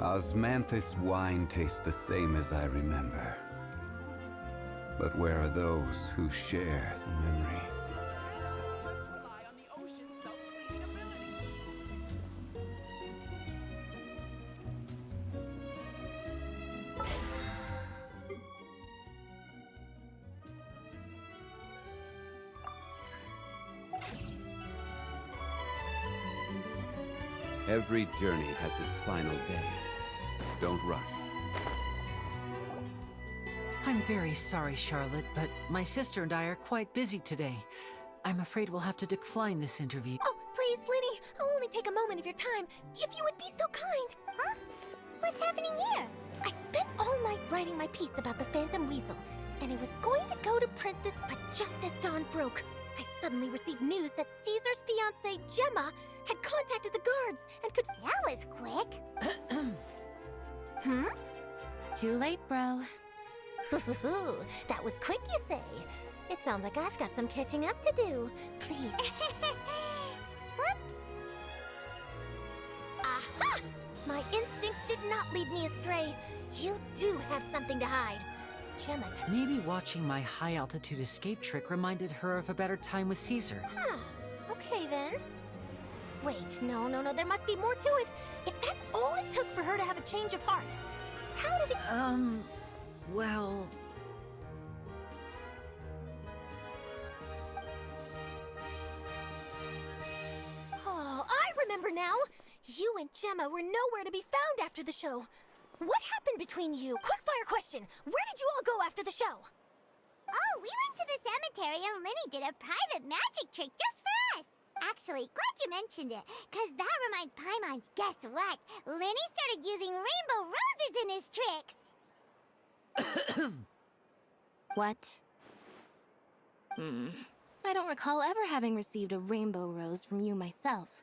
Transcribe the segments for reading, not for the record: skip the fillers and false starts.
Osmanthus wine tastes the same as I remember. But where are those who share the memory? Just rely on the ocean's self-cleaning ability. Every journey has its final day. Don't rush. I'm very sorry, Charlotte, but my sister and I are quite busy today. I'm afraid we'll have to decline this interview. Oh, please, Linny, I'll only take a moment of your time, if you would be so kind. Huh? What's happening here? I spent all night writing my piece about the Phantom Weasel, and it was going to go to print this, but just as dawn broke, I suddenly received news that Caesar's fiancée, Gemma, had contacted the guards and could— That was quick. Too late, bro. That was quick, you say? It sounds like I've got some catching up to do. Please. Whoops. Aha! My instincts did not lead me astray. You do have something to hide. Gemma— Maybe watching my high-altitude escape trick reminded her of a better time with Caesar. Huh. Okay, then. Wait, no, there must be more to it. If that's all it took for her to have a change of heart, how did it— Well... Oh, I remember now. You and Gemma were nowhere to be found after the show. What happened between you? Quickfire question. Where did you all go after the show? Oh, we went to the cemetery and Linny did a private magic trick just for us. Actually, glad you mentioned it, because that reminds Paimon, guess what? Linny started using rainbow roses in his tricks. What? I don't recall ever having received a rainbow rose from you myself.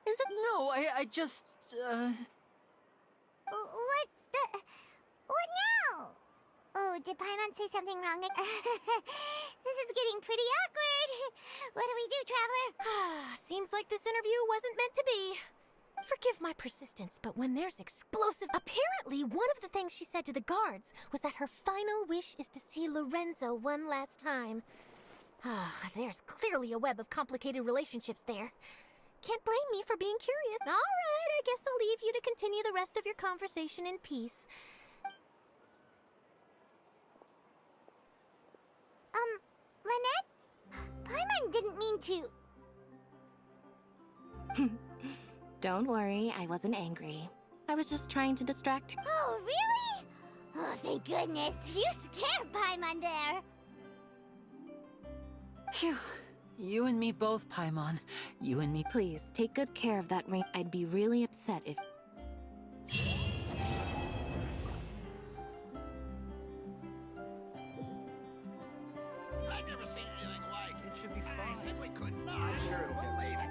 Is it— No, I just, What the— What now? Oh, did Paimon say something wrong? This is getting pretty awkward. What do we do, Traveler? Seems like this interview wasn't meant to be. Forgive my persistence, but when there's explosive— Apparently, one of the things she said to the guards was that her final wish is to see Lorenzo one last time. There's clearly a web of complicated relationships there. Can't blame me for being curious. All right, I guess I'll leave you to continue the rest of your conversation in peace. Lynette? Paimon didn't mean to— Don't worry, I wasn't angry. I was just trying to distract her. Oh, really? Oh, thank goodness. You scared Paimon there. Phew. You and me both, Paimon. You and me. Please, take good care of that ring. I'd be really upset if— I've never seen anything like it. It should be fine. I simply could not. I'm sure it'll get later.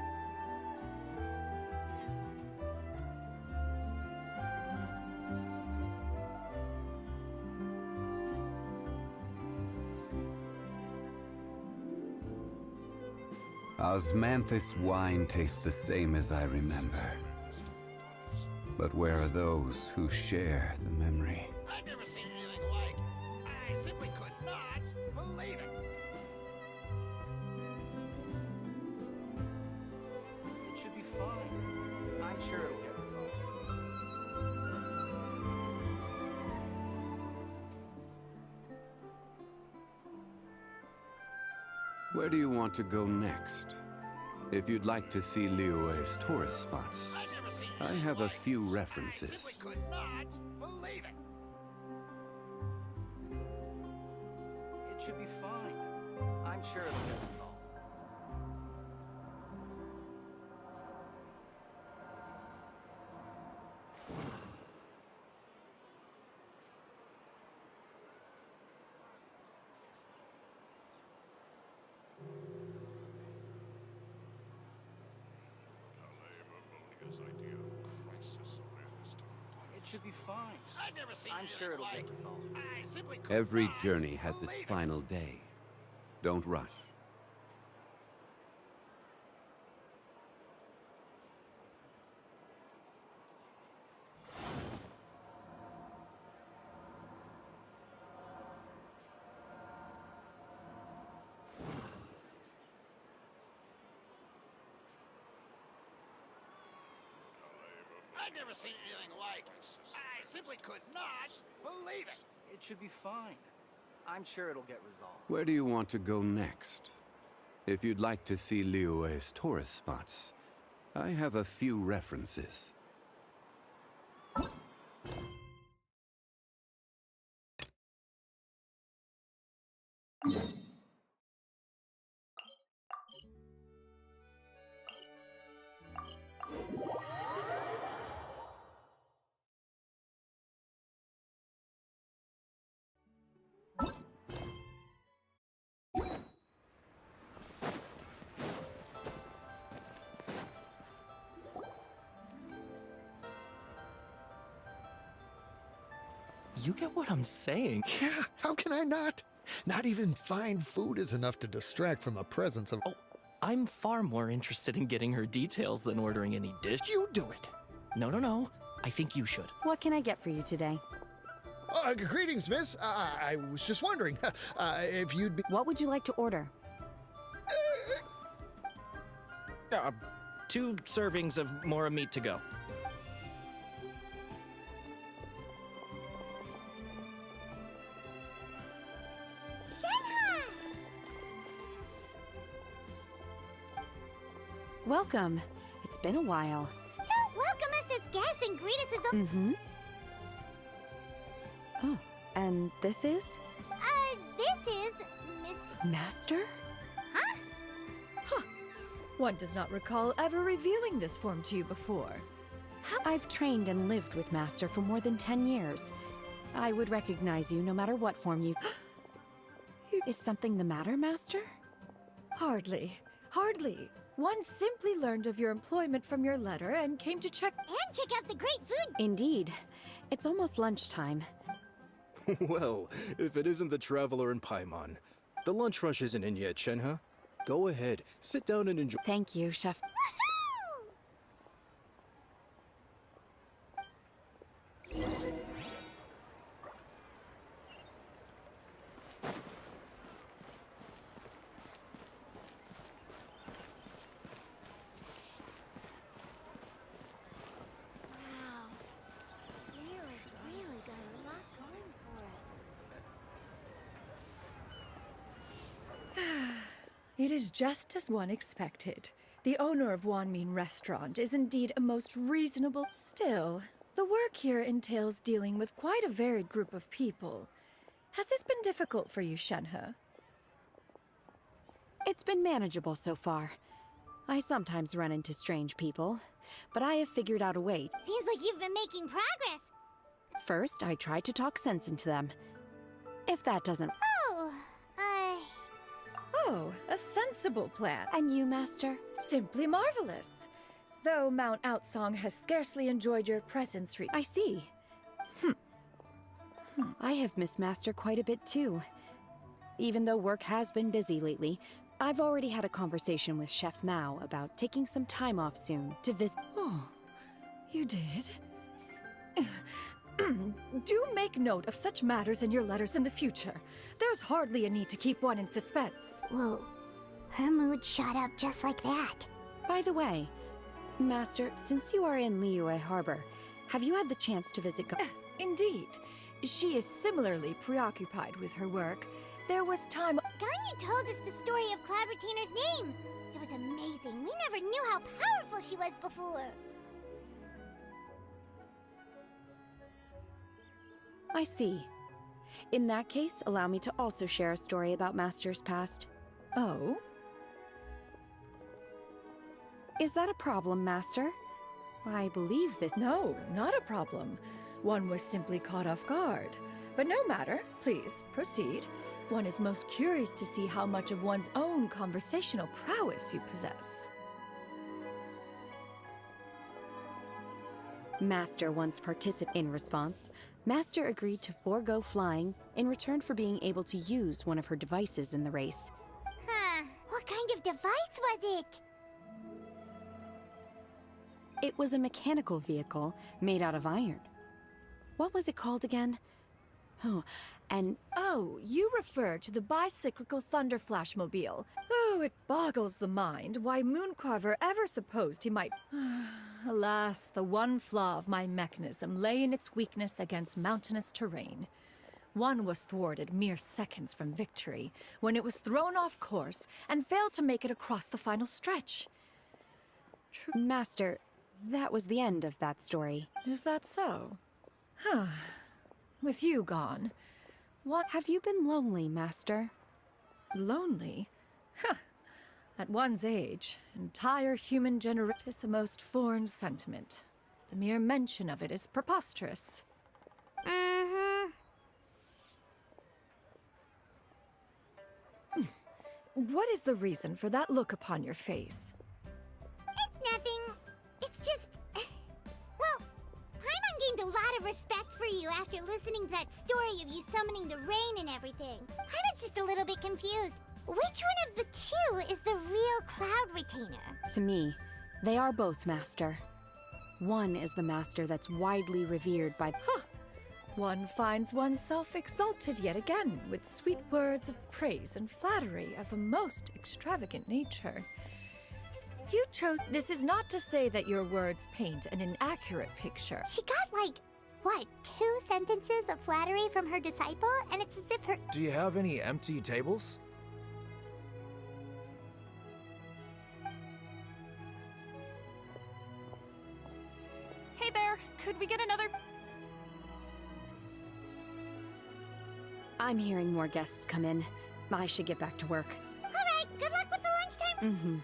Osmanthus wine tastes the same as I remember. But where are those who share the memory? I've never seen anything like it. I simply could not believe it. It should be fine. I'm sure it'll get resolved. Where do you want to go next? If you'd like to see Liyue's tourist spots, I've never seen I anything have a like it. few I references. simply could not believe it. It should be fine. I'm sure it'll get resolved. It should be fine. I've never seen I'm sure it'll get resolved. I simply could Every not journey has its believe it. final day. Don't rush. I've never seen anything like it. I simply could not believe it. It should be fine. I'm sure it'll get resolved. Where do you want to go next? If you'd like to see Liyue's tourist spots, I have a few references. You get what I'm saying? Yeah, how can I not? Not even fine food is enough to distract from the presence of... Oh, I'm far more interested in getting her details than ordering any dish. You do it! No. I think you should. What can I get for you today? Greetings, miss. I was just wondering if you'd be... What would you like to order? 2 servings of Mora meat to go. Welcome. It's been a while. Don't welcome us as guests and greet us as the... Mm-hmm. Oh, and this is? This is Miss... Master? Huh? One does not recall ever revealing this form to you before. I've trained and lived with Master for more than 10 years. I would recognize you no matter what form you... Is something the matter, Master? Hardly. One simply learned of your employment from your letter and came to check... And check out the great food! Indeed. It's almost lunchtime. Well, if it isn't the traveler in Paimon. The lunch rush isn't in yet, Shenhe. Go ahead, sit down and enjoy. Thank you, Chef. It is just as one expected. The owner of Wanmin Restaurant is indeed a most reasonable... Still, the work here entails dealing with quite a varied group of people. Has this been difficult for you, Shenhe? It's been manageable so far. I sometimes run into strange people, but I have figured out a way. Seems like you've been making progress. First, I try to talk sense into them. If that doesn't... Oh, a sensible plan. And you, Master? Simply marvelous. Though Mount Outsong has scarcely enjoyed your presence I see. I have missed Master quite a bit too. Even though work has been busy lately, I've already had a conversation with Chef Mao about taking some time off soon to visit. Oh, you did? Do make note of such matters in your letters in the future. There's hardly a need to keep one in suspense. Whoa. Her mood shot up just like that. By the way, Master, since you are in Liyue Harbor, have you had the chance to visit Indeed. She is similarly preoccupied with her work. There was time... Ganyu told us the story of Cloud Retainer's name. It was amazing. We never knew how powerful she was before. I see. In that case, allow me to also share a story about Master's past. Oh? Is that a problem, Master? I believe this... No, not a problem. One was simply caught off guard. But no matter. Please, proceed. One is most curious to see how much of one's own conversational prowess you possess. Master once participated in response. Master agreed to forego flying in return for being able to use one of her devices in the race. Huh. What kind of device was it? It was a mechanical vehicle made out of iron. What was it called again? Oh, and Oh, you refer to the bicyclical Thunder Flashmobile. Oh, it boggles the mind why Mooncarver ever supposed he might... Alas, the one flaw of my mechanism lay in its weakness against mountainous terrain. One was thwarted mere seconds from victory, when it was thrown off course and failed to make it across the final stretch. Master, that was the end of that story. Is that so? Huh. With you gone, what... Have you been lonely, Master? Lonely? Huh. At one's age, entire human generation is a most foreign sentiment. The mere mention of it is preposterous. Mm-hmm. What is the reason for that look upon your face? It's nothing. It's just... Well, Paimon gained a lot of respect for you after listening to that story of you summoning the rain and everything. Paimon's just a little bit confused. Which one of the two is the real Cloud Retainer? To me, they are both, Master. One is the Master that's widely revered by... Huh. One finds oneself exalted yet again with sweet words of praise and flattery of a most extravagant nature. You chose... This is not to say that your words paint an inaccurate picture. She got like, what, 2 sentences of flattery from her disciple? And it's as if her... Do you have any empty tables? Hey there, could we get another... I'm hearing more guests come in. I should get back to work. Alright, good luck with the lunchtime. Mm-hmm.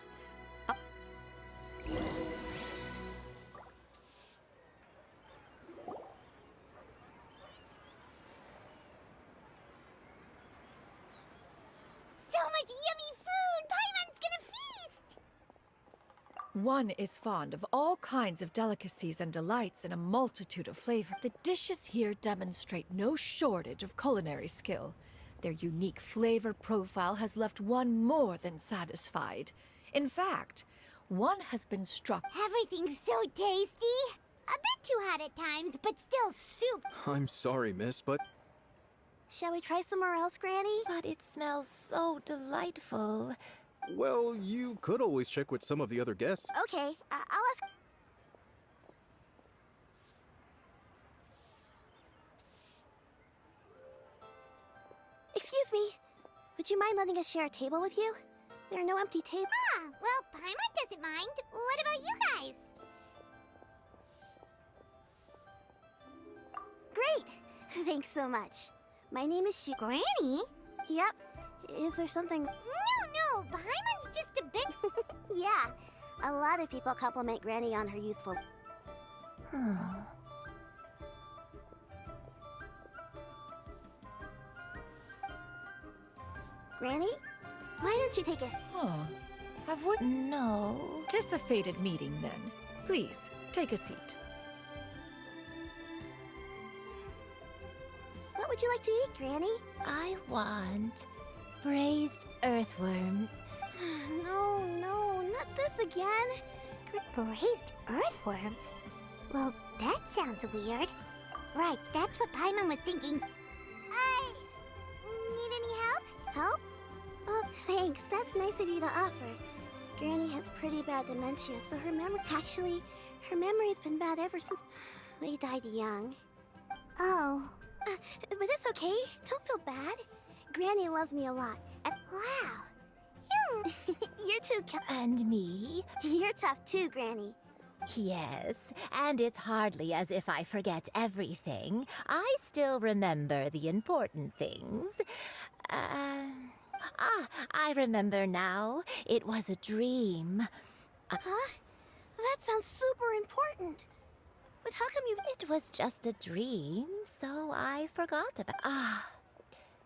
So much yummy food! Paimon's gonna feast! One is fond of all kinds of delicacies and delights in a multitude of flavor. The dishes here demonstrate no shortage of culinary skill. Their unique flavor profile has left one more than satisfied. In fact, one has been struck... Everything's so tasty! A bit too hot at times, but still soup! I'm sorry, miss, but Shall we try somewhere else, Granny? But it smells so delightful. well, you could always check with some of the other guests. Okay, I'll ask... Excuse me. Would you mind letting us share a table with you? There are no empty tables. Ah, well, Paimon doesn't mind. What about you guys? Great! Thanks so much. My name is Granny? Yep. Is there something... No, Paimon's just a bit... Yeah, a lot of people compliment Granny on her youthful... Granny? Why don't you take a... Huh. Have we... No. Anticipated meeting, then. Please, take a seat. What would you like to eat, Granny? I want braised earthworms. No, not this again. Braised earthworms? Well, that sounds weird. Right, that's what Paimon was thinking. Need any help? Help? Oh, thanks. That's nice of you to offer. Granny has pretty bad dementia, so her memory... Actually, her memory's been bad ever since... They died young. Oh. But it's okay. Don't feel bad. Granny loves me a lot. And Wow. you're too... And me? You're tough too, Granny. Yes, and it's hardly as if I forget everything. I still remember the important things. I remember now. It was a dream. Huh? That sounds super important. But how come It was just a dream, so I forgot about...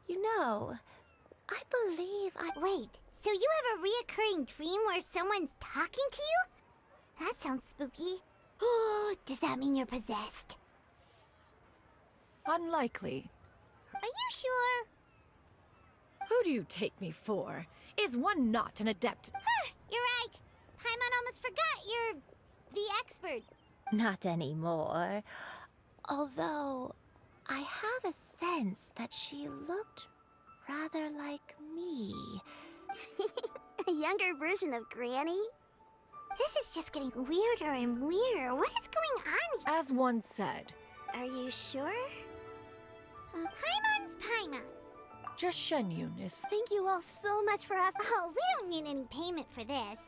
you know, I believe I... Wait, so you have a reoccurring dream where someone's talking to you? That sounds spooky. Oh, does that mean you're possessed? Unlikely. Are you sure? Who do you take me for? Is one not an adept? You're right. Paimon almost forgot you're the expert. Not anymore. Although, I have have a sense that she looked rather like me. A younger version of Granny? This is just getting weirder and weirder. What is going on here? As one said, Are you sure? Paimon's Paimon. just Xianyun is. Thank you all so much for having. Oh, we don't need any payment for this.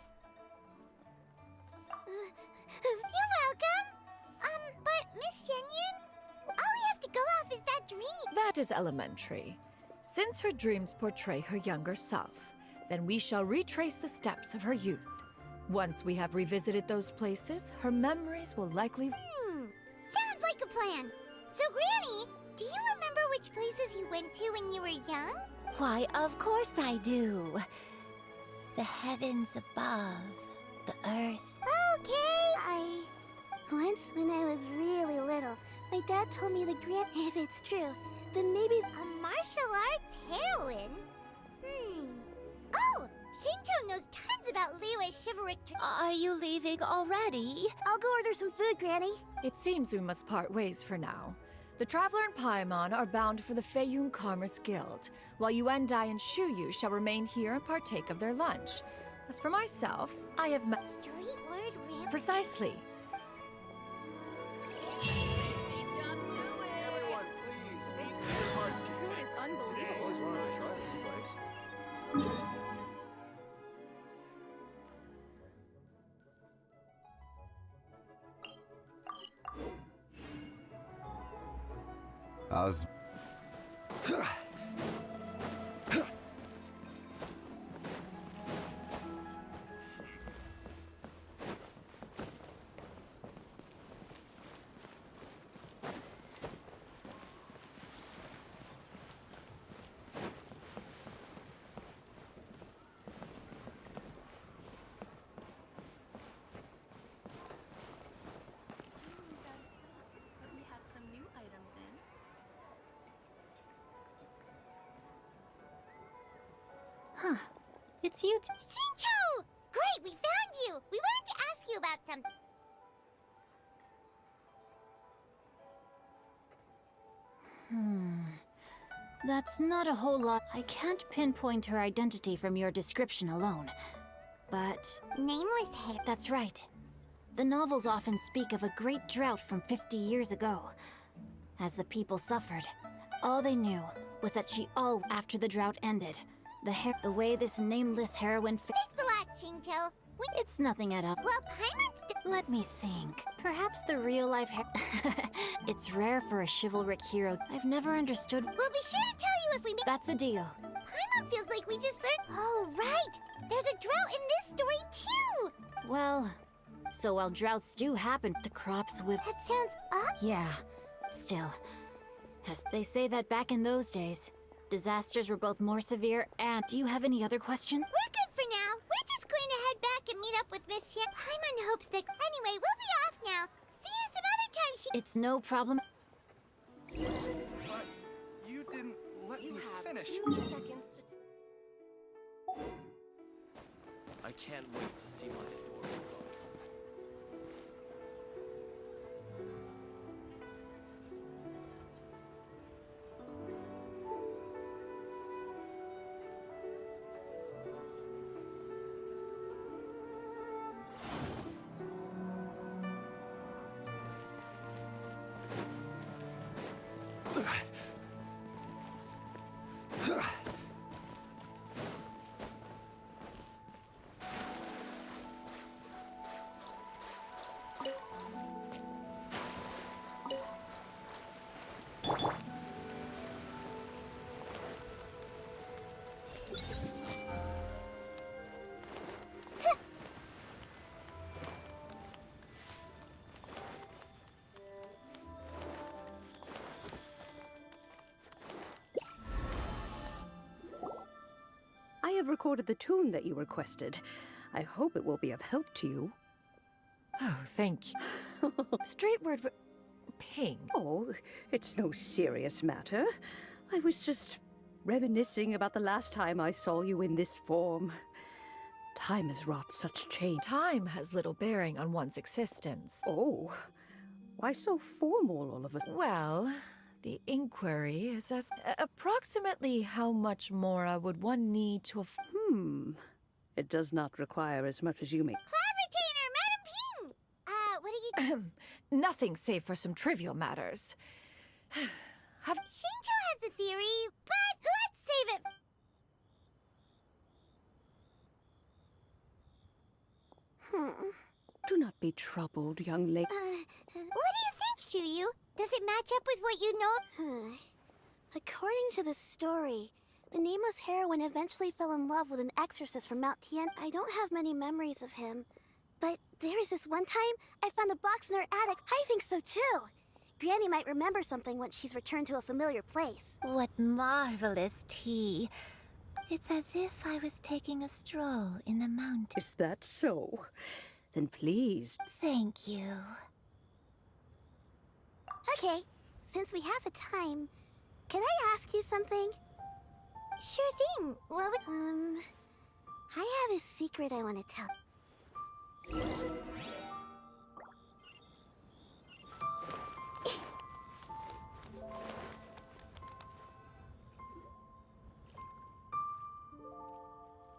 You're welcome. But Miss Xianyun, all we have to go off is that dream. That is elementary. Since her dreams portray her younger self, then we shall retrace the steps of her youth. Once we have revisited those places, her memories will likely. Sounds like a plan. So, Granny, do you remember which places you went to when you were young? Why, of course I do. The heavens above, the earth. Okay. Once when I was really little, my dad told me if it's true, then maybe A martial arts heroine? Oh, Xingqiu knows tons about Liu's chivalric. Are you leaving already? I'll go order some food, Granny. It seems we must part ways for now. The Traveler and Paimon are bound for the Feiyun Commerce Guild, while Yuendai and Shuyu shall remain here and partake of their lunch. As for myself, I have met. Street word ramp. Precisely. Everyone, please, keep your hearts content. is unbelievable. I always wanted to try this place. How's... We have some new items in. Huh. It's you two. Xingqiu! Great, we found you! We wanted to ask you about something. That's not a whole lot. I can't pinpoint her identity from your description alone. But Nameless hair. that's right. The novels often speak of a great drought from 50 years ago. As the people suffered, all they knew was that after the drought ended, the way this nameless heroine Thanks a lot, Xingqiu. It's nothing at all. Well, Paimon's Let me think. Perhaps the real-life It's rare for a chivalric hero. I've never understood. We'll be sure to tell you if we make. That's a deal. Paimon feels like we just learned. Oh, right! There's a drought in this story, too! Well, so while droughts do happen, the crops with... That sounds odd. Yeah, still. As they say that back in those days, disasters were both more severe and... Do you have any other question? We're good for now. We're just going to head back and meet up with Miss Xian. Paimon hopes that... Anyway, we'll be off now. See you some other time, It's no problem. But you didn't let me finish. I can't wait to see my adorable daughter. I have recorded the tune that you requested. I hope it will be of help to you. Oh, thank you. Straight word, but ping. Oh, it's no serious matter. I was just reminiscing about the last time I saw you in this form. Time has wrought such change. Time has little bearing on one's existence. Oh, why so formal all of a... Well, The inquiry is as approximately how much more would one need to It does not require as much as you may. Cloud Retainer, Madam Ping! What are you... Nothing save for some trivial matters. Shinto has a theory, but let's save it... Do not be troubled, young lady. What do you think, Xianyun? Does it match up with what you know? According to the story, the nameless heroine eventually fell in love with an exorcist from Mount Tien. I don't have many memories of him, but there was this one time I found a box in her attic. I think so too. Granny might remember something once she's returned to a familiar place. What marvelous tea. It's as if I was taking a stroll in the mountains. Is that so? Then please. Thank you. Okay, since we have the time, can I ask you something? Sure thing. What would... I have a secret I want to tell.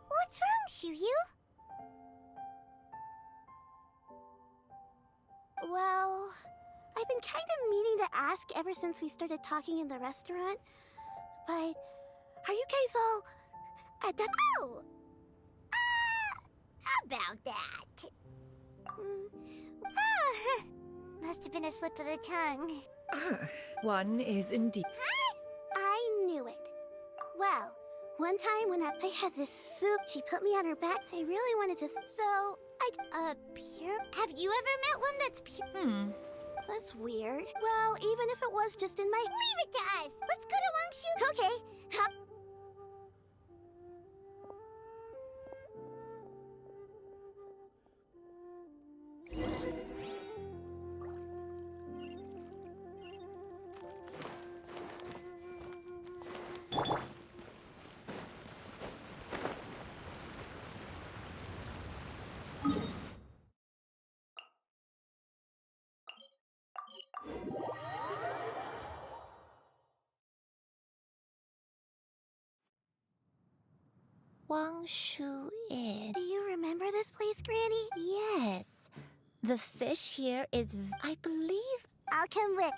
What's wrong, Xianyun? Well, I've been kind of meaning to ask ever since we started talking in the restaurant, but are you guys all... Oh! About that. Must have been a slip of the tongue. One is indeed... I knew it. Well, one time when I had this soup, she put me on her back. I really wanted to... So, pure... Have you ever met one that's pure... That's weird. Well, even if it was just in my... Leave it to us! Let's go to Wangshu! Okay. Hop. Wangshu Inn. Do you remember this place, Granny? Yes. The fish here is, I believe... I'll come with.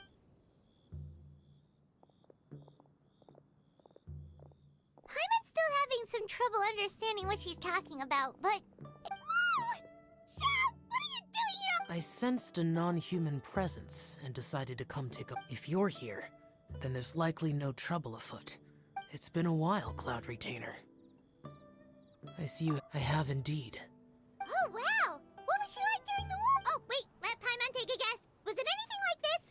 Paimon's still having some trouble understanding what she's talking about, but... Whoa! Xiao, what are you doing here? I sensed a non-human presence and decided to come take a... If you're here, then there's likely no trouble afoot. It's been a while, Cloud Retainer. I see you. I have indeed. Oh, wow! What was she like during the war? Oh, wait, let Paimon take a guess. Was it anything like this?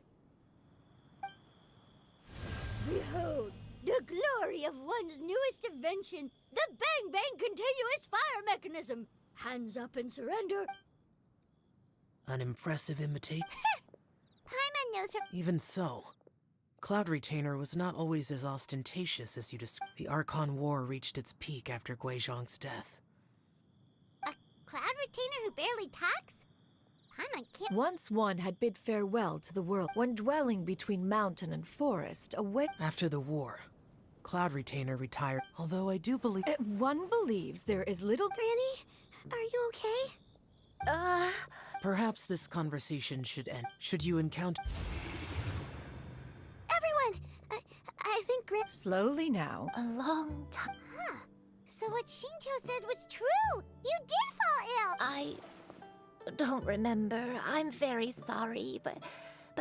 Behold, the glory of one's newest invention, the Bang Bang Continuous Fire Mechanism. Hands up and surrender. An impressive imitation. Paimon knows her... Even so, Cloud Retainer was not always as ostentatious as you described. The Archon War reached its peak after Guizhong's death. A Cloud Retainer who barely talks? Paimon can't... Once one had bid farewell to the world, when dwelling between mountain and forest, away... After the war, Cloud Retainer retired, although I do believe... one believes there is little... Granny, are you okay? Perhaps this conversation should end. Should you encounter... Everyone! I think Slowly now. A long time. Huh. So what Shinto said was true! You did fall ill! I don't remember. I'm very sorry, but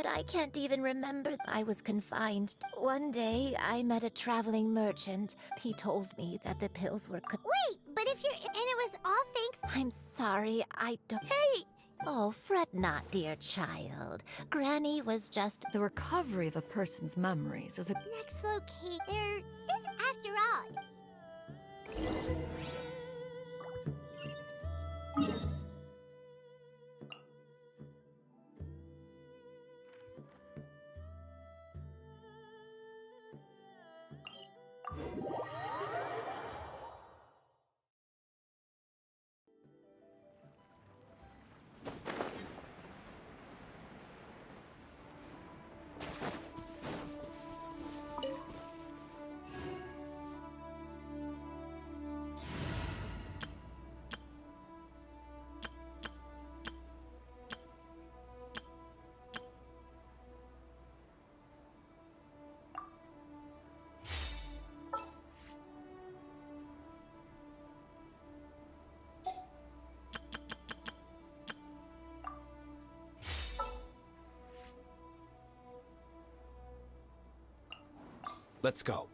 I can't even remember I was confined. One day, I met a traveling merchant. He told me that the pills were... Wait, but if you're... And it was all thanks... I'm sorry, I don't... Hey! Oh, fret not, dear child. Granny was just... The recovery of a person's memories is a... Next locate... There is after all. Let's go.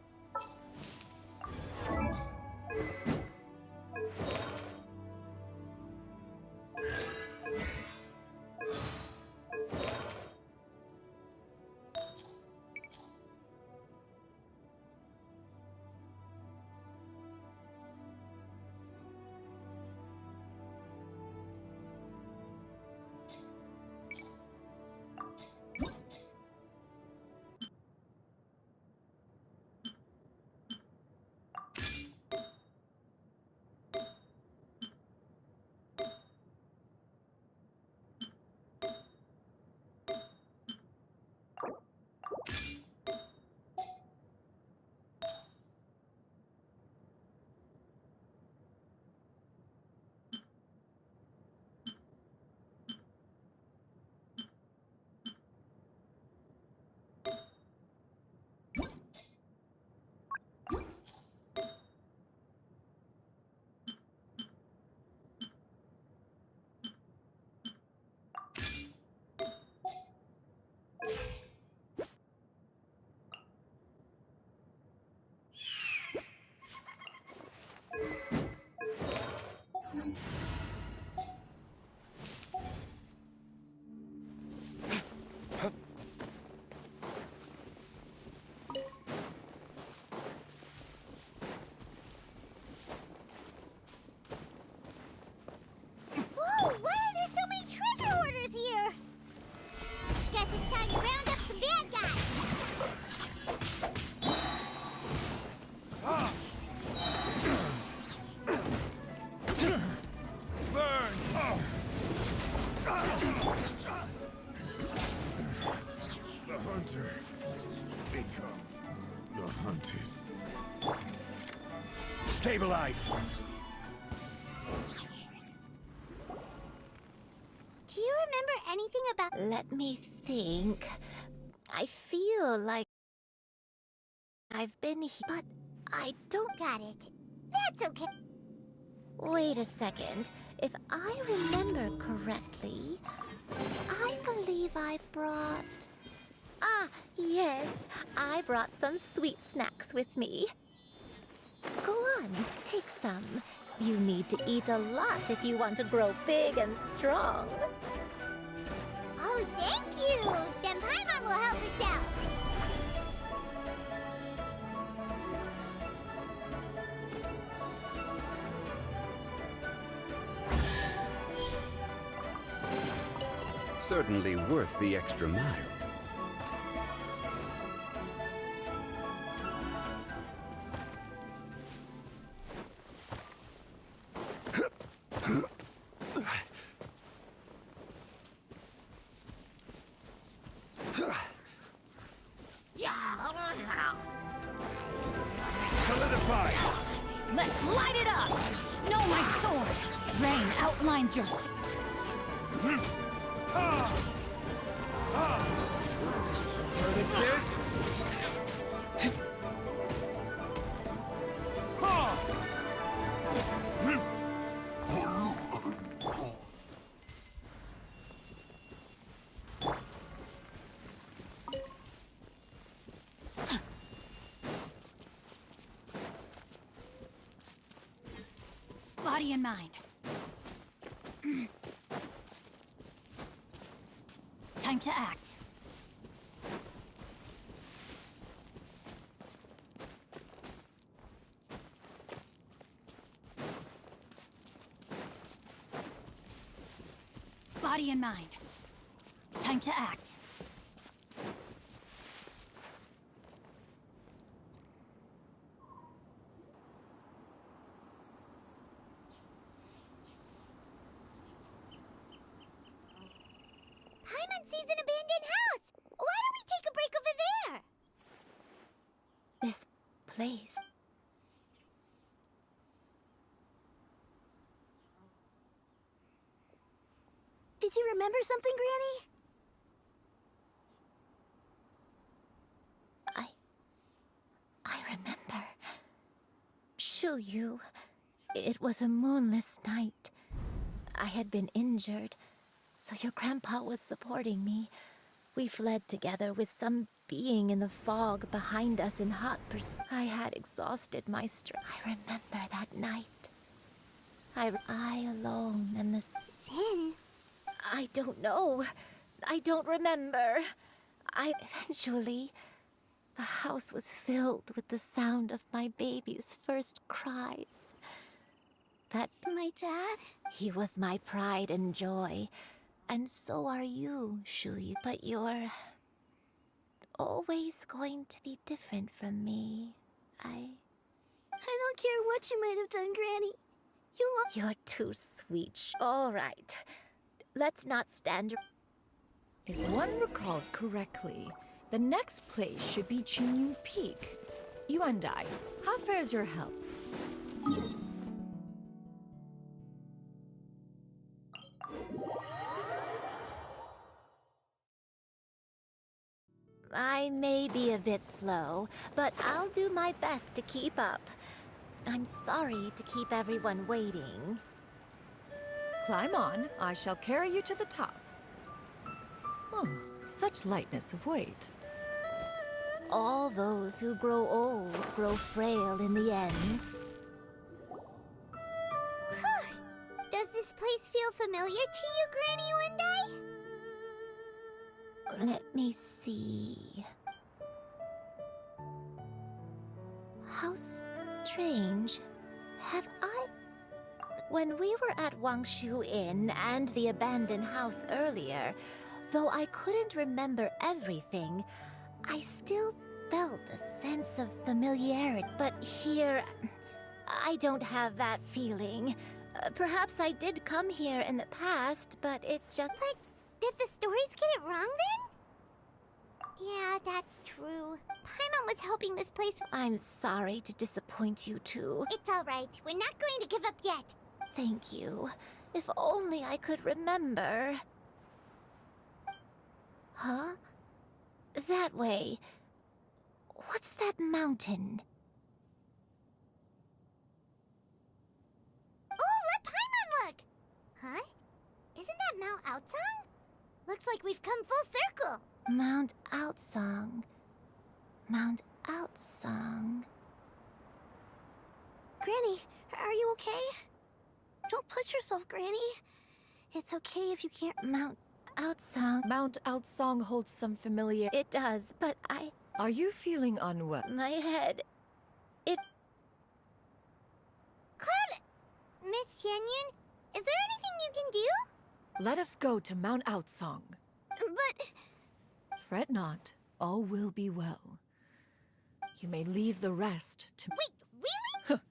Whoa, why are there so many treasure hoarders here? Guess it's time to round up some bad guys. Burn! The hunter become the hunted. Stabilize! Do you remember anything about... Let me think. I feel like I've been here, but I don't... Got it. That's okay. Wait a second. If I remember correctly, I believe I brought... Ah, yes. I brought some sweet snacks with me. Go on, take some. You need to eat a lot if you want to grow big and strong. Oh, thank you! Then Paimon will help herself. Certainly worth the extra mile. Solidify! Let's light it up! Know my sword! Rain outlines your... This? Body and mind. Time to act. Body and mind. Time to act. Paimon sees an abandoned house. Why don't we take a break over there? This place... Did you remember something, Granny? I remember. Xianyun. It was a moonless night. I had been injured, so your grandpa was supporting me. We fled together with some being in the fog behind us in hot pursuit. I had exhausted my strength. I remember that night. I alone and this... Sin? I don't know. I don't remember. Eventually, the house was filled with the sound of my baby's first cries. My dad? He was my pride and joy. And so are you, Shuyu. But you're always going to be different from me. I don't care what you might have done, Granny. You're too sweet. All right. Let's not stand... If one recalls correctly, the next place should be Xianyun Peak. Yuan, how fares your health? I may be a bit slow, but I'll do my best to keep up. I'm sorry to keep everyone waiting. Climb on. I shall carry you to the top. Oh, such lightness of weight. All those who grow old grow frail in the end. Does this place feel familiar to you, Granny Wendai? Let me see. How strange. Have I... When we were at Wangshu Inn and the abandoned house earlier, though I couldn't remember everything, I still felt a sense of familiarity. But here, I don't have that feeling. Perhaps I did come here in the past, but it just... But did the stories get it wrong then? Yeah, that's true. Paimon was hoping this place... I'm sorry to disappoint you too. It's all right. We're not going to give up yet. Thank you. If only I could remember. Huh? That way. What's that mountain? Oh, let Paimon look! Huh? Isn't that Mount Outsang? Looks like we've come full circle. Mount Outsang. Mount Outsang. Granny, are you okay? Don't push yourself, Granny. It's okay if you can't... Mount Outsang. Mount Outsang holds some familiar... It does, but I... Are you feeling unwell? My head... It... Cloud... Miss Xianyun, is there anything you can do? Let us go to Mount Outsang. But... Fret not. All will be well. You may leave the rest to... Wait, really?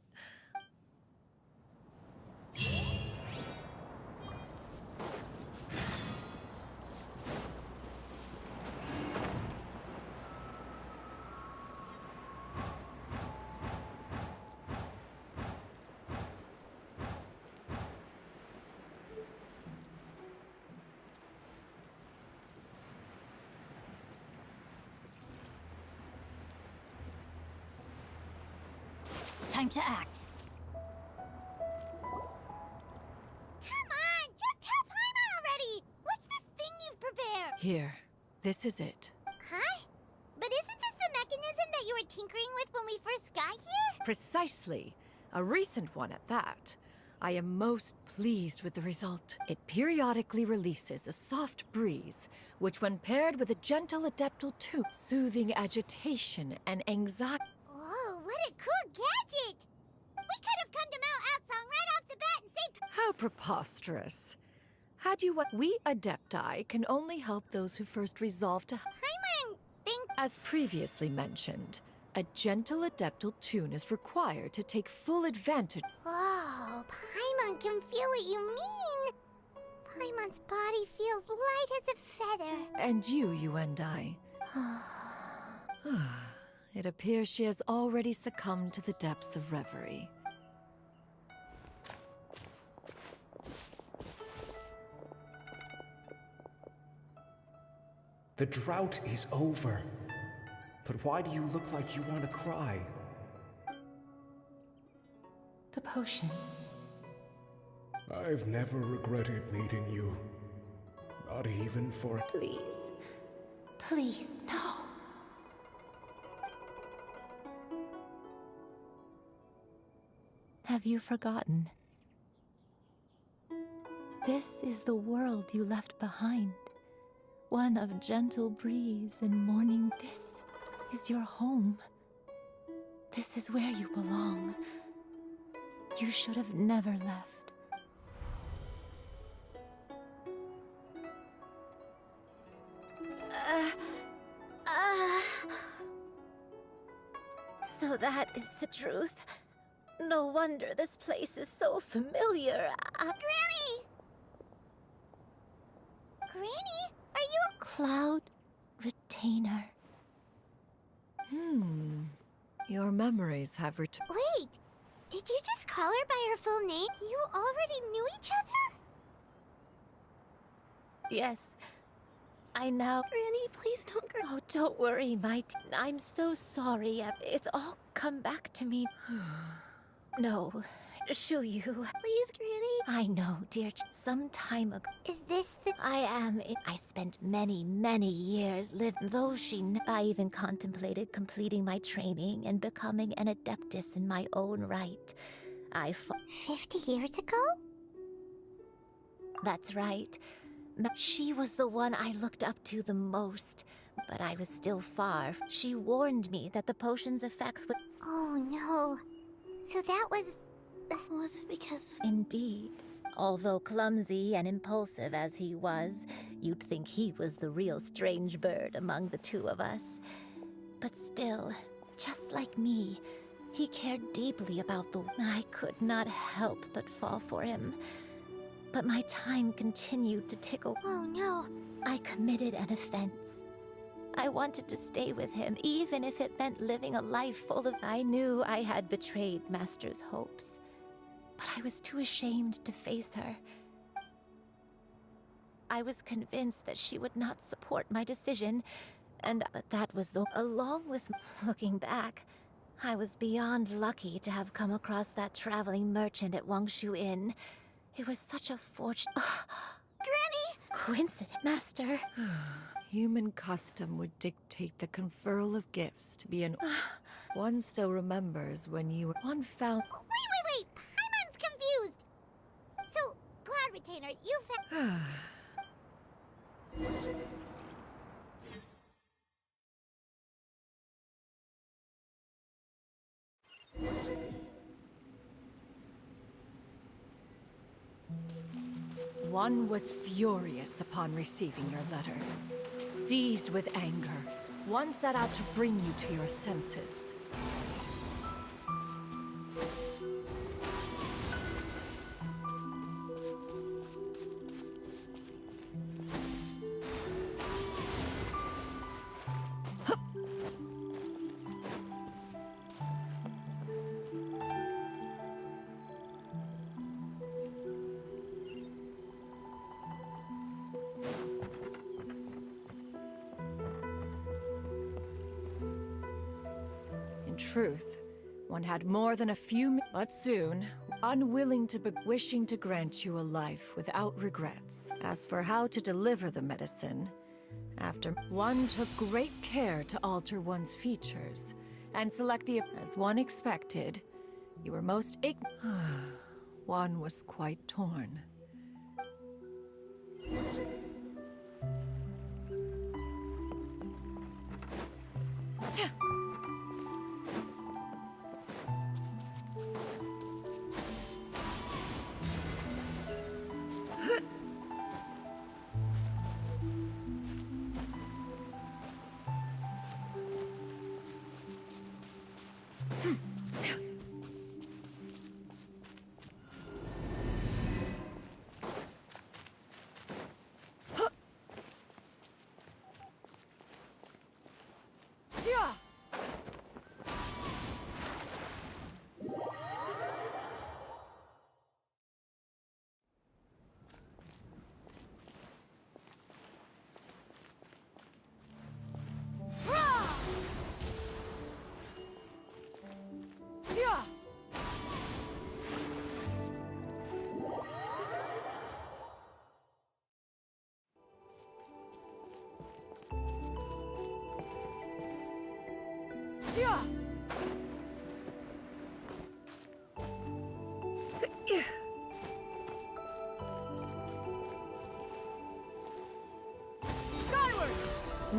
Time to act. Come on, just tell Paimon already! What's this thing you've prepared? Here. This is it. Huh? But isn't this the mechanism that you were tinkering with when we first got here? Precisely. A recent one at that. I am most pleased with the result. It periodically releases a soft breeze, which when paired with a gentle adeptal tune, soothing agitation and anxiety... Whoa, what a cool gadget! We could have come to Mount Outsang right off the bat and saved... How preposterous. Had you what... We Adepti can only help those who first resolve to... Paimon think... As previously mentioned, a gentle adeptal tune is required to take full advantage... Whoa, Paimon can feel what you mean! Paimon's body feels light as a feather. And you and I. It appears she has already succumbed to the depths of reverie. The drought is over. But why do you look like you want to cry? The potion. I've never regretted meeting you. Not even for... Please. Please, no. Have you forgotten? This is the world you left behind. One of gentle breeze and morning. This is your home. This is where you belong. You should have never left. So that is the truth. No wonder this place is so familiar. Granny! Granny, are you a Cloud Retainer. Your memories have returned. Wait! Did you just call her by her full name? You already knew each other? Yes. I now... Granny, please don't cry. Oh, don't worry, I'm so sorry. It's all come back to me. No. Shuyu. Please, Granny. I know, dear. Some time ago. Is this the... I spent many, many years living... I even contemplated completing my training and becoming an adeptus in my own right. 50 years ago? That's right. She was the one I looked up to the most, but I was still far. She warned me that the potion's effects would... Oh no. So that was... Was it because of... Indeed. Although clumsy and impulsive as he was, you'd think he was the real strange bird among the two of us. But still, just like me, he cared deeply about the... I could not help but fall for him. But my time continued to tick away. Oh no. I committed an offense. I wanted to stay with him, even if it meant living a life full of... I knew I had betrayed Master's hopes, but I was too ashamed to face her. I was convinced that she would not support my decision, but that was along with... Looking back, I was beyond lucky to have come across that traveling merchant at Wangshu Inn. It was such a fortune. Granny! Coincidence, Master. Human custom would dictate the conferral of gifts to be an... One still remembers when you were... One found... Wait! Paimon's confused! So, Cloud Retainer, you found... One was furious upon receiving your letter. Seized with anger, one set out to bring you to your senses. In truth, one had more than a few but soon, unwilling to wishing to grant you a life without regrets. As for how to deliver the medicine, after one took great care to alter one's features and select the... As one expected, you were most one was quite torn.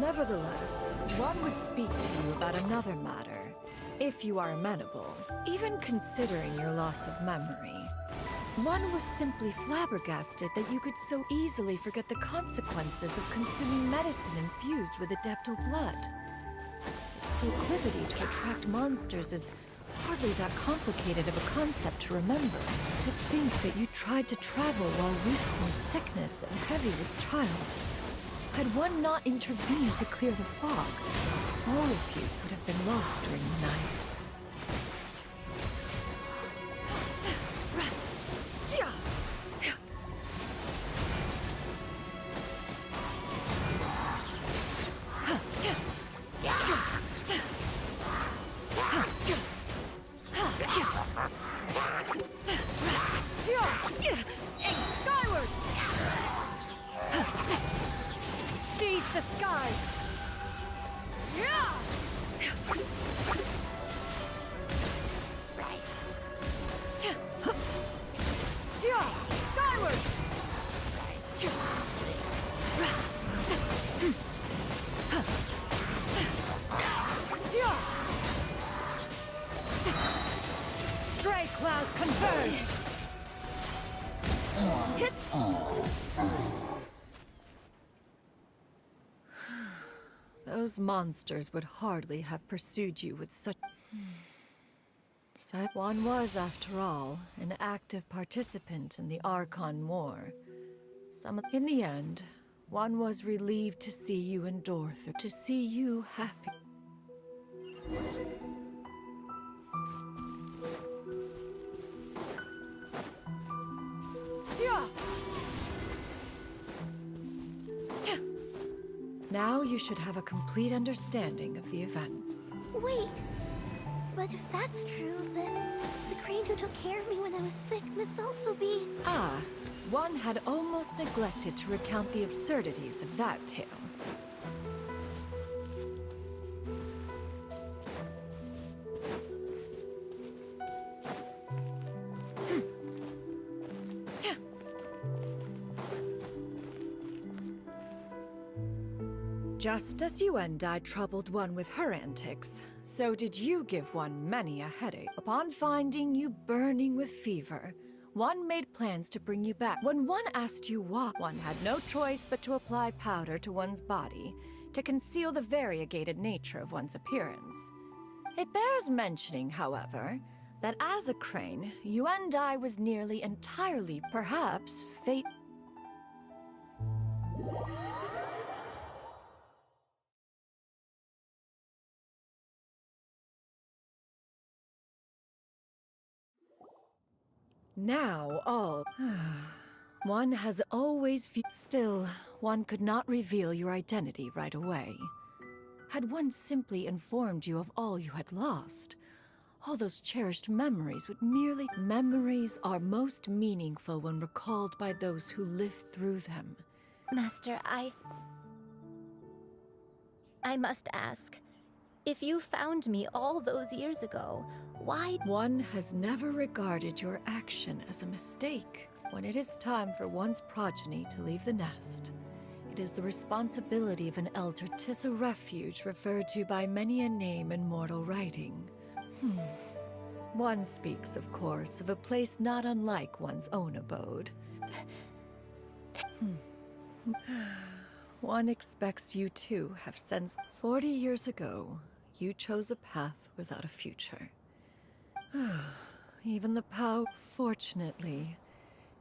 Nevertheless, one would speak to you about another matter, if you are amenable. Even considering your loss of memory, one was simply flabbergasted that you could so easily forget the consequences of consuming medicine infused with adeptal blood. The proclivity to attract monsters is hardly that complicated of a concept to remember. To think that you tried to travel while weak from sickness and heavy with child. Had one not intervened to clear the fog, all of you would have been lost during the night. Skyward! Seize the skies! Skyward! Stray clouds converge! Hit! Those monsters would hardly have pursued you with such... One was, after all, an active participant in the Archon War. In the end, one was relieved to see you endure to see you happy. Now you should have a complete understanding of the events. Wait, but if that's true, then the crane who took care of me when I was sick must also be... Ah, one had almost neglected to recount the absurdities of that tale. Just as Xianyun troubled one with her antics, so did you give one many a headache. Upon finding you burning with fever, one made plans to bring you back. When one asked you why, one had no choice but to apply powder to one's body to conceal the variegated nature of one's appearance. It bears mentioning, however, that as a crane, Xianyun was nearly entirely, perhaps, fate. Now all... One has always still, one could not reveal your identity right away. Had one simply informed you of all you had lost, all those cherished memories would merely... Memories are most meaningful when recalled by those who lived through them. Master, I must ask, if you found me all those years ago, why... One has never regarded your action as a mistake. When it is time for one's progeny to leave the nest, it is the responsibility of an elder. 'Tis a refuge referred to by many a name in mortal writing. One speaks, of course, of a place not unlike one's own abode. One expects you too have sensed 40 years ago, you chose a path without a future. Even the fortunately,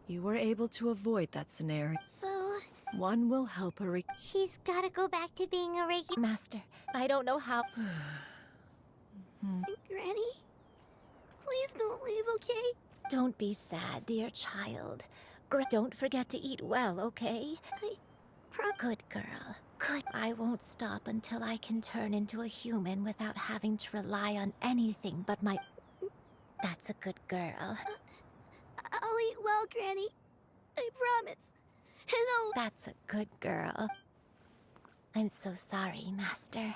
you were able to avoid that scenario. So... One will help her. She's gotta go back to being a Reiki... Master, I don't know how... Granny? Please don't leave, okay? Don't be sad, dear child. Don't forget to eat well, okay? Good girl. Good. I won't stop until I can turn into a human without having to rely on anything but my... That's a good girl. I'll eat well, Granny. I promise. And I'll... That's a good girl. I'm so sorry, Master.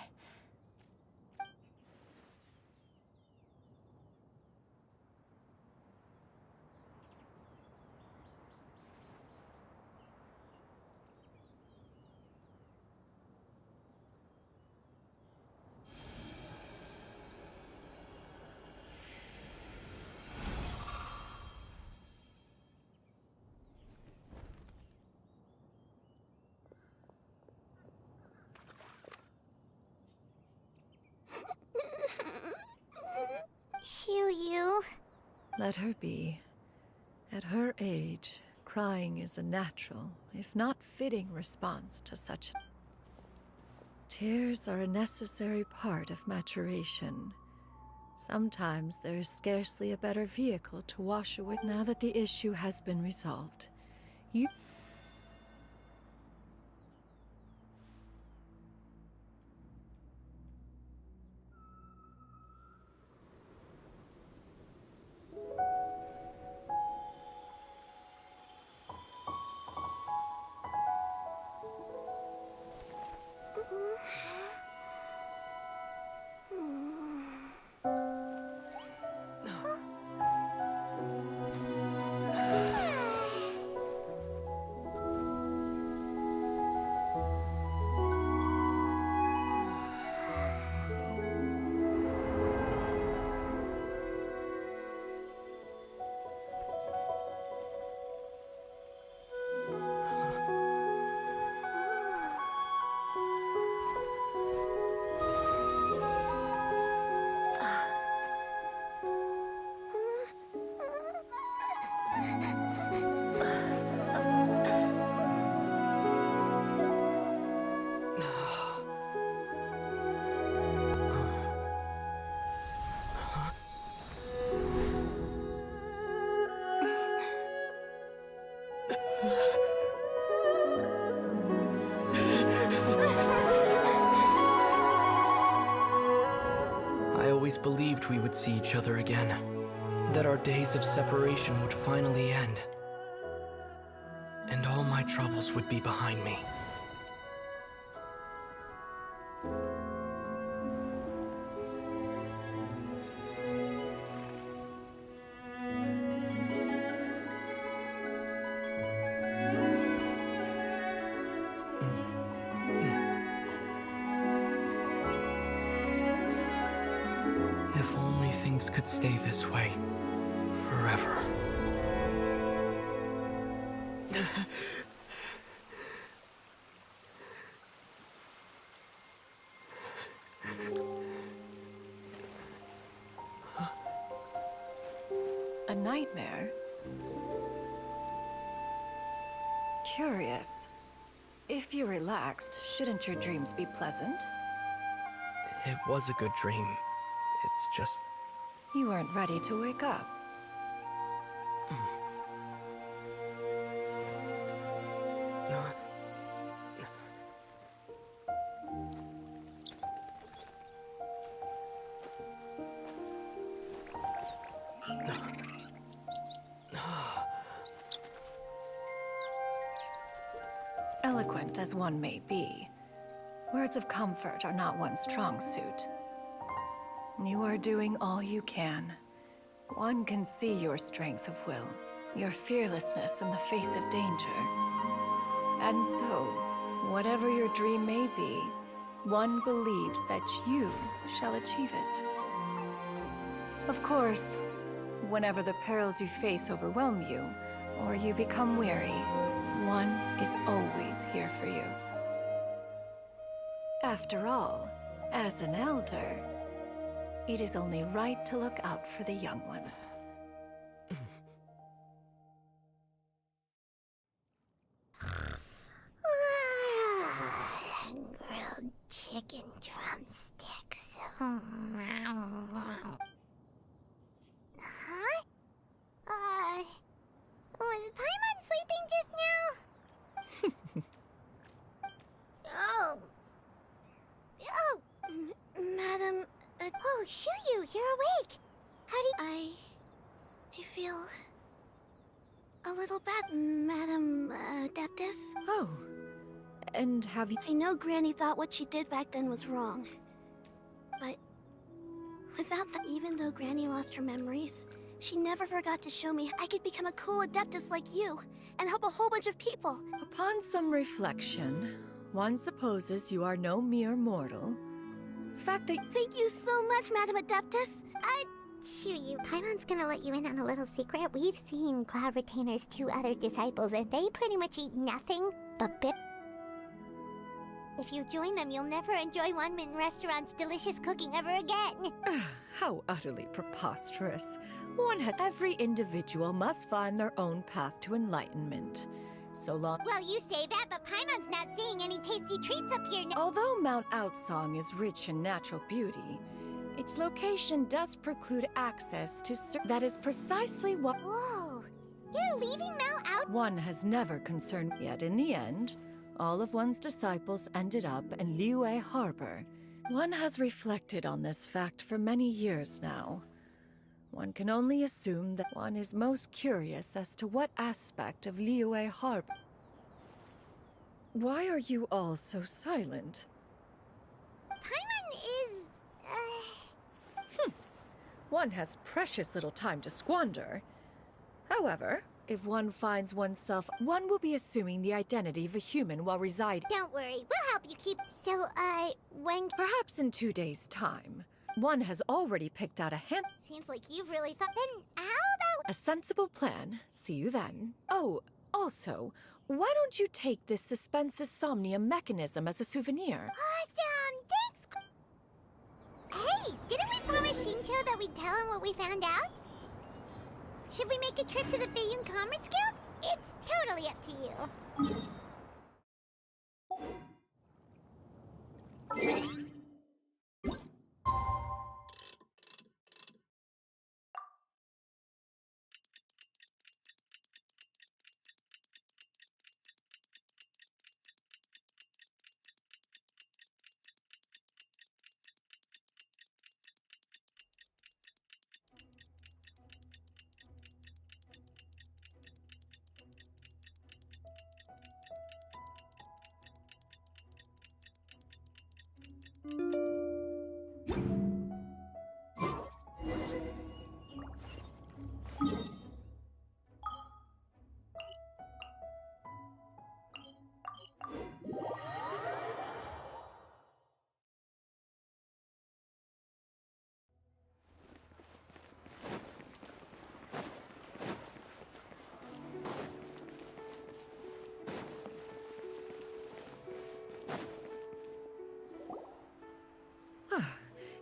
Let her be. At her age, crying is a natural, if not fitting, response to such. Tears are a necessary part of maturation. Sometimes there is scarcely a better vehicle to wash away. Now that the issue has been resolved, you... I always believed we would see each other again, that our days of separation would finally end, and all my troubles would be behind me. If only things could stay this way forever. A nightmare? Curious. If you're relaxed, shouldn't your dreams be pleasant? It was a good dream. It's just... You weren't ready to wake up. Eloquent as one may be, words of comfort are not one's strong suit. You are doing all you can. One can see your strength of will, your fearlessness in the face of danger. And so, whatever your dream may be, one believes that you shall achieve it. Of course, whenever the perils you face overwhelm you, or you become weary, one is always here for you. After all, as an elder, it is only right to look out for the young ones. Grilled chicken drumsticks. Huh? Was Paimon sleeping just now? Oh. Madam... Oh, Xianyun, you're awake. How do I feel... a little bad, Madam Adeptus. Oh. And have you... I know Granny thought what she did back then was wrong. But... without that, even though Granny lost her memories, she never forgot to show me I could become a cool Adeptus like you, and help a whole bunch of people. Upon some reflection, one supposes you are no mere mortal. The fact that... Thank you so much, Madam Adeptus! Xianyun, Paimon's gonna let you in on a little secret. We've seen Cloud Retainer's 2 other disciples, and they pretty much eat nothing but bit. If if you join them, you'll never enjoy Wanmin Restaurant's delicious cooking ever again. How utterly preposterous. Every individual must find their own path to enlightenment. So long. Well, you say that, but Paimon's not seeing any tasty treats up here now. Although Mount Outsong is rich in natural beauty, its location does preclude access to that is precisely what— Whoa! You're leaving Mount Out? One has never concerned, yet in the end, all of one's disciples ended up in Liyue Harbor. One has reflected on this fact for many years now. One can only assume that one is most curious as to what aspect of Liyue Harbor. Why are you all so silent? Paimon is... One has precious little time to squander. However, if one finds oneself, one will be assuming the identity of a human while residing. Don't worry, we'll help you keep... So, when... Perhaps in 2 days' time. One has already picked out a hand... Seems like you've really thought... Then how about... A sensible plan. See you then. Oh, also, why don't you take this suspensus somnium mechanism as a souvenir? Awesome! Thanks! Hey, didn't we promise Shincho that we'd tell him what we found out? Should we make a trip to the Feiyun Commerce Guild? It's totally up to you.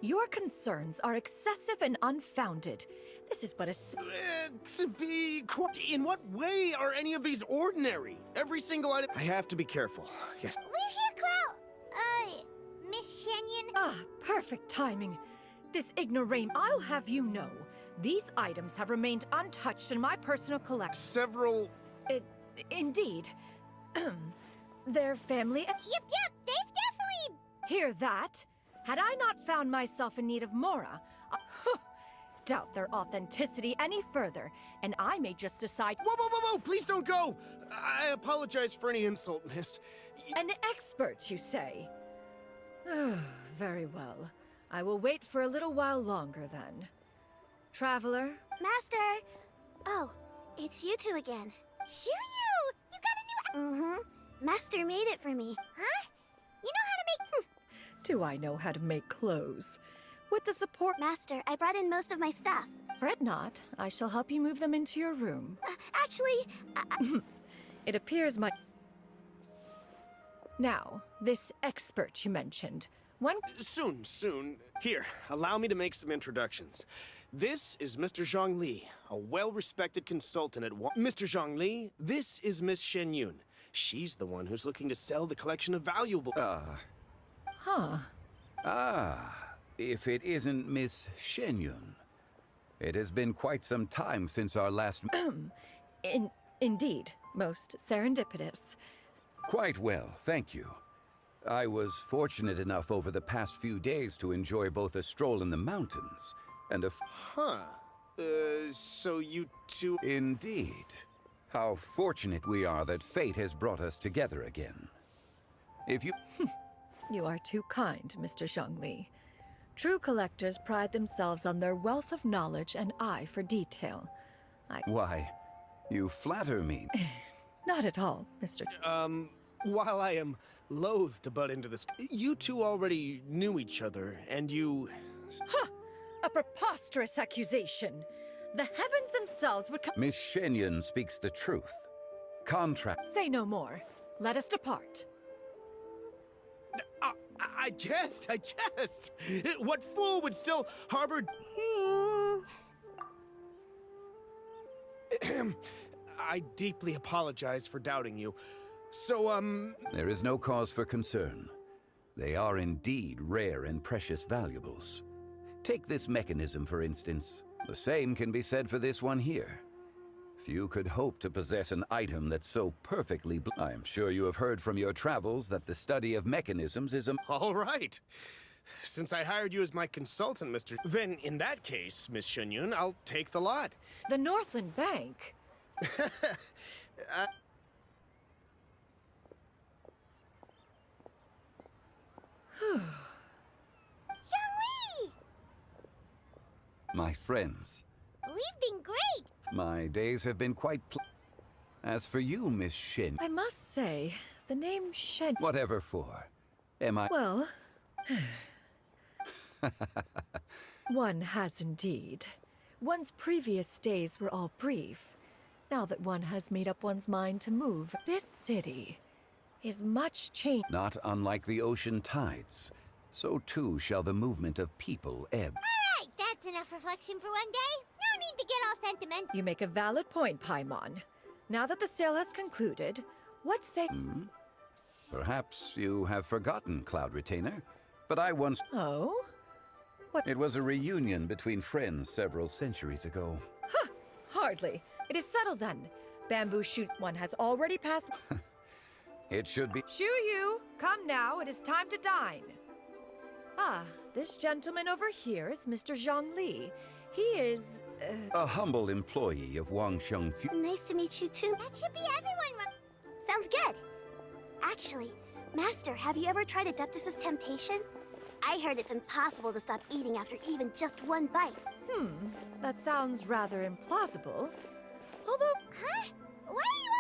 Your concerns are excessive and unfounded. This is but a... To be in what way are any of these ordinary? Every single item... I have to be careful. Yes. We're here, Cloud. Miss Xianyun. Ah, perfect timing. This ignoramus... I'll have you know, these items have remained untouched in my personal collection. Several... Indeed. Their family... Yep, they've definitely... Hear that? Had I not found myself in need of Mora, doubt their authenticity any further, and I may just decide— Whoa! Please don't go! I apologize for any insult, miss. An expert, you say? Very well. I will wait for a little while longer, then. Traveler? Master! Oh, it's you two again. Xianyun! You got a new... Mm-hmm. Master made it for me. Huh? You know how to make... Do I know how to make clothes? With the support— Master, I brought in most of my stuff. Fret not. I shall help you move them into your room. Actually, It appears my... Now, this expert you mentioned. When... Soon. Here, allow me to make some introductions. This is Mr. Zhongli, a well-respected consultant at Mr. Zhongli, this is Miss Xianyun. She's the one who's looking to sell the collection of valuable... Huh. If it isn't Miss Xianyun. It has been quite some time since our last... Indeed. Most serendipitous. Quite well, thank you. I was fortunate enough over the past few days to enjoy both a stroll in the mountains and a... So you two... Indeed. How fortunate we are that fate has brought us together again. If you... You are too kind, Mr. Zhongli. True collectors pride themselves on their wealth of knowledge and eye for detail. Why, you flatter me. Not at all, Mr. While I am loath to butt into this, you two already knew each other, and you... Ha! A preposterous accusation! The heavens themselves would come— Miss Xianyun speaks the truth. Contract... Say no more. Let us depart. I jest. What fool would still harbor... I deeply apologize for doubting you. So, There is no cause for concern. They are indeed rare and precious valuables. Take this mechanism, for instance. The same can be said for this one here. Few could hope to possess an item that's so perfectly I am sure you have heard from your travels that the study of mechanisms is a... All right. Since I hired you as my consultant, Then, in that case, Miss Xianyun, I'll take the lot. The Northland Bank? Xiangli! My friends, We've been great! my days have been quite As for you, Miss Shin... I must say, the name Shen... Whatever for. Am I... Well... One has indeed. One's previous stays were all brief. Now that one has made up one's mind to move, this city is much changed. Not unlike the ocean tides, so too shall the movement of people ebb. Alright, that's enough reflection for one day. No need to get all sentimental. You make a valid point, Paimon. Now that the sale has concluded, what say... Perhaps you have forgotten, Cloud Retainer, but I once... Oh? What? It was a reunion between friends several centuries ago. Huh! Hardly. It is settled then. Bamboo Shoot One has already passed... It should be... Yu, come now. It is time to dine. Ah, this gentleman over here is Mr. Zhongli. He is... a humble employee of Wang Shengfu. Nice to meet you too. That should be everyone. Sounds good. Actually, Master, have you ever tried Adeptus' temptation? I heard it's impossible to stop eating after even just one bite. That sounds rather implausible. Although... Huh? What are you